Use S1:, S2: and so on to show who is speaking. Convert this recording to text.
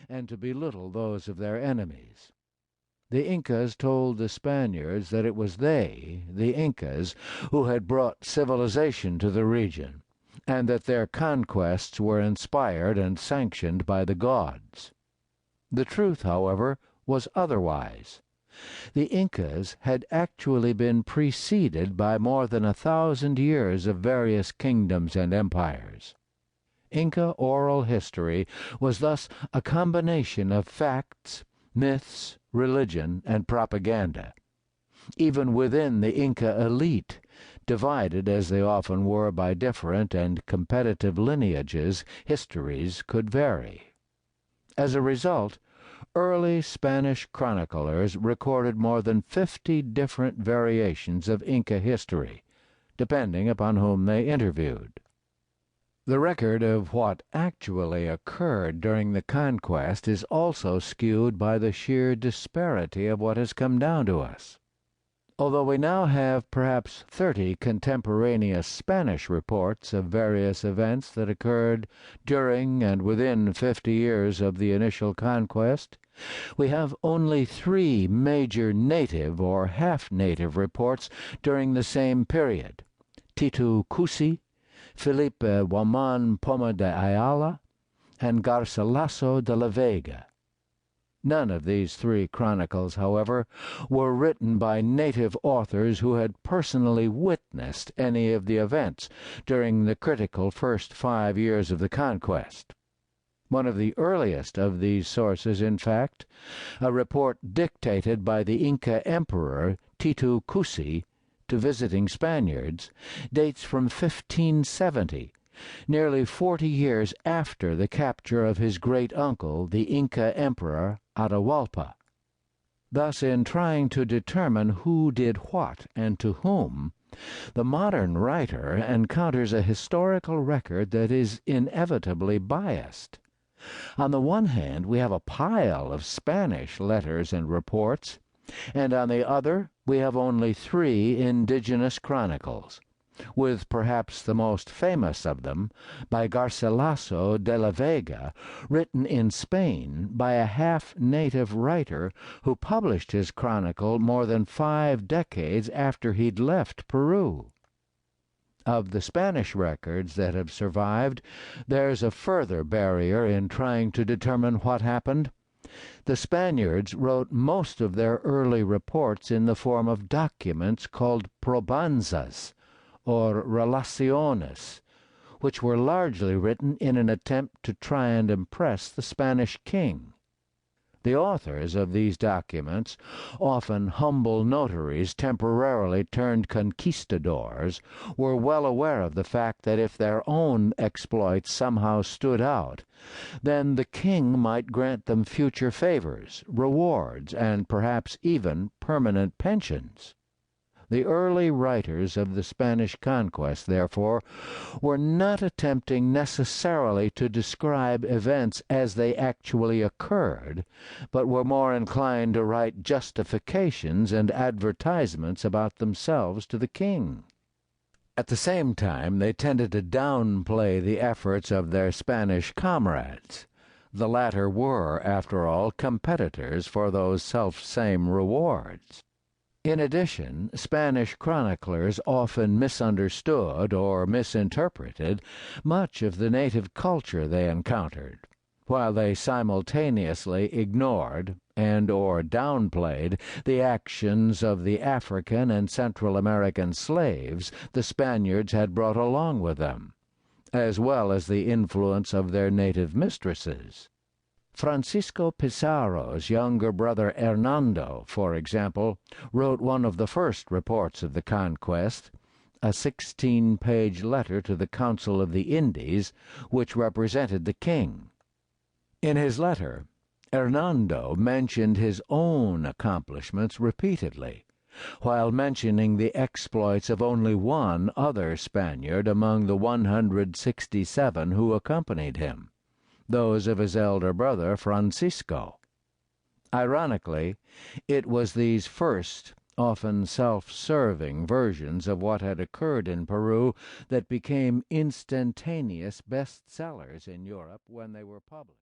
S1: and to belittle those of their enemies. The Incas told the Spaniards that it was they, the Incas, who had brought civilization to the region, and that their conquests were inspired and sanctioned by the gods. The truth, however, was otherwise. The Incas had actually been preceded by more than 1,000 years of various kingdoms and empires. Inca oral history was thus a combination of facts, myths, religion, and propaganda. Even within the Inca elite, divided as they often were by different and competitive lineages, histories could vary. As a result, early Spanish chroniclers recorded more than 50 different variations of Inca history, depending upon whom they interviewed. The record of what actually occurred during the conquest is also skewed by the sheer disparity of what has come down to us. Although we now have perhaps 30 contemporaneous Spanish reports of various events that occurred during and within 50 years of the initial conquest, we have only 3 major native or half-native reports during the same period: Titu Cusi, Felipe Guaman Poma de Ayala, and Garcilaso de la Vega. None of these 3 chronicles, however, were written by native authors who had personally witnessed any of the events during the critical first 5 years of the conquest. One of the earliest of these sources, in fact, a report dictated by the Inca emperor Titu Cusi to visiting Spaniards, dates from 1570, nearly 40 years after the capture of his great-uncle, the Inca emperor Atahualpa. Thus, in trying to determine who did what and to whom, the modern writer encounters a historical record that is inevitably biased. On the one hand, we have a pile of Spanish letters and reports, and on the other we have only 3 indigenous chronicles, with perhaps the most famous of them, by Garcilaso de la Vega, written in Spain by a half-native writer who published his chronicle more than 5 decades after he'd left Peru. Of the Spanish records that have survived, there's a further barrier in trying to determine what happened. The Spaniards wrote most of their early reports in the form of documents called probanzas, or relaciones, which were largely written in an attempt to try and impress the Spanish king. The authors of these documents, often humble notaries temporarily turned conquistadors, were well aware of the fact that if their own exploits somehow stood out, then the king might grant them future favors, rewards, and perhaps even permanent pensions. The early writers of the Spanish conquest, therefore, were not attempting necessarily to describe events as they actually occurred, but were more inclined to write justifications and advertisements about themselves to the king. At the same time, they tended to downplay the efforts of their Spanish comrades. The latter were, after all, competitors for those self-same rewards. In addition, Spanish chroniclers often misunderstood or misinterpreted much of the native culture they encountered, while they simultaneously ignored and or downplayed the actions of the African and Central American slaves the Spaniards had brought along with them, as well as the influence of their native mistresses. Francisco Pizarro's younger brother Hernando, for example, wrote one of the first reports of the conquest, a 16-page letter to the Council of the Indies, which represented the king. In his letter, Hernando mentioned his own accomplishments repeatedly, while mentioning the exploits of only one other Spaniard among the 167 who accompanied him, those of his elder brother Francisco. Ironically, it was these first, often self-serving versions of what had occurred in Peru that became instantaneous bestsellers in Europe when they were published.